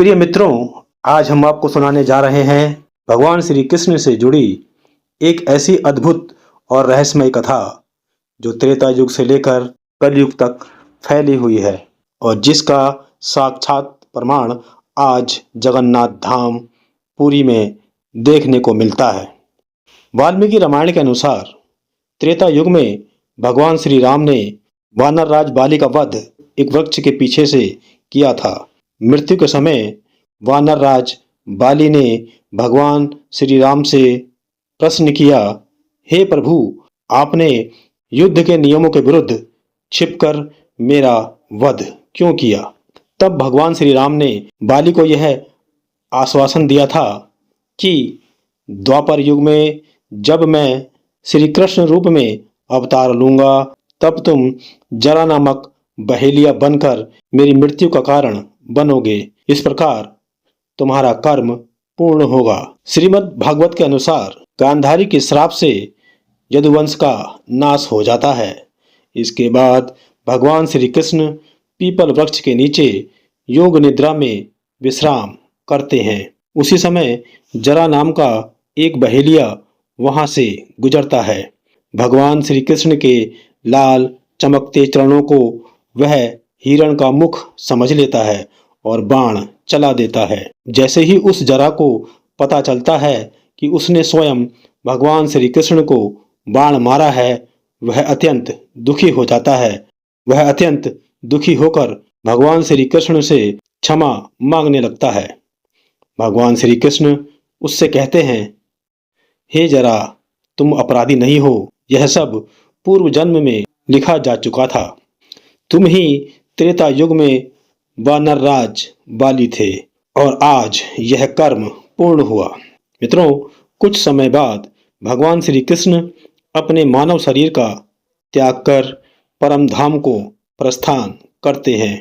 प्रिय मित्रों, आज हम आपको सुनाने जा रहे हैं भगवान श्री कृष्ण से जुड़ी एक ऐसी अद्भुत और रहस्यमय कथा जो त्रेता युग से लेकर कलयुग तक फैली हुई है और जिसका साक्षात प्रमाण आज जगन्नाथ धाम पुरी में देखने को मिलता है। वाल्मीकि रामायण के अनुसार त्रेता युग में भगवान श्री राम ने वानर राज बाली का वध एक वृक्ष के पीछे से किया था। मृत्यु के समय वानर राज बाली ने भगवान श्री राम से प्रश्न किया, हे प्रभु, आपने युद्ध के नियमों के विरुद्ध छिपकर मेरा वध क्यों किया? तब भगवान श्री राम ने बाली को यह आश्वासन दिया था कि द्वापर युग में जब मैं श्री कृष्ण रूप में अवतार लूंगा तब तुम जरा नामक बहेलिया बनकर मेरी मृत्यु का कारण बनोगे। इस प्रकार तुम्हारा कर्म पूर्ण होगा। श्रीमद् भागवत के अनुसार गांधारी के श्राप से यदुवंश का नाश हो जाता है। इसके बाद भगवान श्री कृष्ण पीपल वृक्ष के नीचे योग निद्रा में विश्राम करते हैं। उसी समय जरा नाम का एक बहेलिया वहां से गुजरता है। भगवान श्री कृष्ण के लाल चमकते चरणों को वह हिरण का मुख समझ लेता है और बाण चला देता है। जैसे ही उस जरा को पता चलता है कि उसने स्वयं भगवान श्री कृष्ण को बाण मारा है, वह अत्यंत दुखी हो जाता है। वह अत्यंत दुखी होकर भगवान श्री कृष्ण से क्षमा मांगने लगता है। भगवान श्री कृष्ण उससे कहते हैं, हे जरा, तुम अपराधी नहीं हो। यह सब पूर्व जन्म में लिखा जा चुका था। तुम ही त्रेता युग में वानर राज बाली थे और आज यह कर्म पूर्ण हुआ। मित्रों, कुछ समय बाद भगवान श्री कृष्ण अपने मानव शरीर का त्याग कर परम धाम को प्रस्थान करते हैं।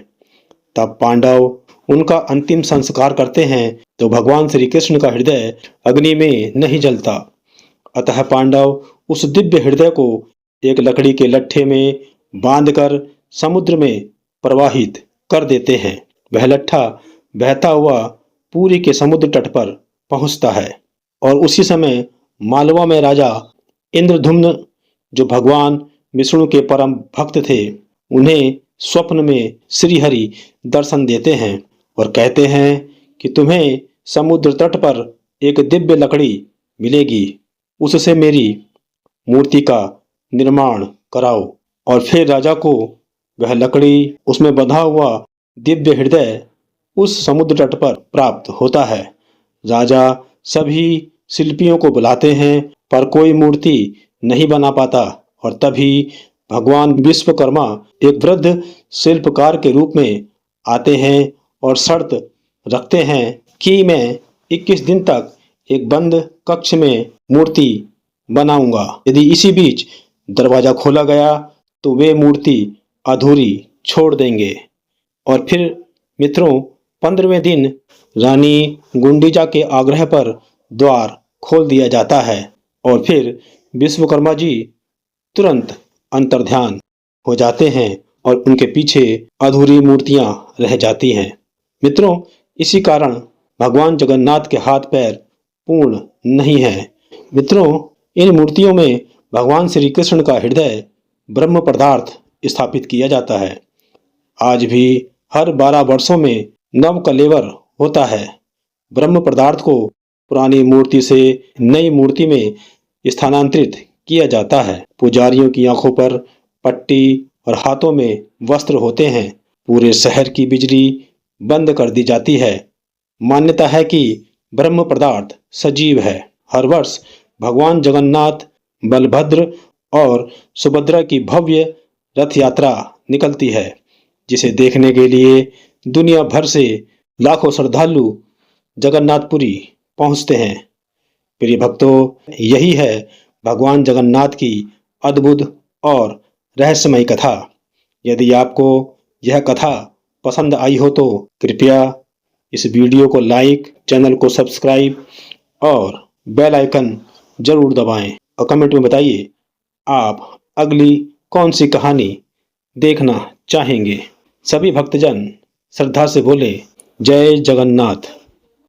तब पांडव उनका अंतिम संस्कार करते हैं तो भगवान श्री कृष्ण का हृदय अग्नि में नहीं जलता। अतः पांडव उस दिव्य हृदय को एक लकड़ी के लट्ठे में बांधकर समुद्र में प्रवाहित कर देते हैं। वह लट्ठा बहता हुआ पूरी के समुद्र तट पर पहुंचता है और उसी समय मालवा में राजा इंद्रधुम्न, जो भगवान विष्णु के परम भक्त थे, उन्हें स्वप्न में श्रीहरि दर्शन देते हैं और कहते हैं कि तुम्हें समुद्र तट पर एक दिव्य लकड़ी मिलेगी, उससे मेरी मूर्ति का निर्माण कराओ। और फिर राजा को वह लकड़ी, उसमें बंधा हुआ दिव्य हृदय उस समुद्र तट पर प्राप्त होता है। राजा सभी शिल्पियों को बुलाते हैं पर कोई मूर्ति नहीं बना पाता और तभी भगवान विश्वकर्मा एक वृद्ध शिल्पकार के रूप में आते हैं और शर्त रखते हैं कि मैं 21 दिन तक एक बंद कक्ष में मूर्ति बनाऊंगा। यदि इसी बीच दरवाजा खोला गया तो वे मूर्ति अधूरी छोड़ देंगे। और फिर मित्रों, 15वें दिन रानी गुंडीजा के आग्रह पर द्वार खोल दिया जाता है और फिर विश्वकर्मा जी तुरंत अंतर्ध्यान हो जाते हैं और उनके पीछे अधूरी मूर्तियां रह जाती हैं। मित्रों, इसी कारण भगवान जगन्नाथ के हाथ पैर पूर्ण नहीं है। मित्रों, इन मूर्तियों में भगवान श्री कृष्ण का हृदय ब्रह्म पदार्थ स्थापित किया जाता है। आज भी हर 12 वर्षों में नव कलेवर होता है। ब्रह्म पदार्थ को पुरानी मूर्ति से नई मूर्ति में स्थानांतरित किया जाता है। पुजारियों की आंखों पर पट्टी और हाथों में वस्त्र होते हैं। पूरे शहर की बिजली बंद कर दी जाती है। मान्यता है कि ब्रह्म पदार्थ सजीव है। हर वर्ष भगवान जगन्नाथ, बलभद्र और सुभद्रा की भव्य रथ यात्रा निकलती है, जिसे देखने के लिए दुनिया भर से लाखों श्रद्धालु जगन्नाथपुरी पहुंचते हैं। प्रिय भक्तों, यही है भगवान जगन्नाथ की अद्भुत और रहस्यमय कथा। यदि आपको यह कथा पसंद आई हो तो कृपया इस वीडियो को लाइक, चैनल को सब्सक्राइब और बेल आइकन जरूर दबाएं और कमेंट में बताइए आप अगली कौन सी कहानी देखना चाहेंगे। सभी भक्तजन श्रद्धा से बोले जय जगन्नाथ।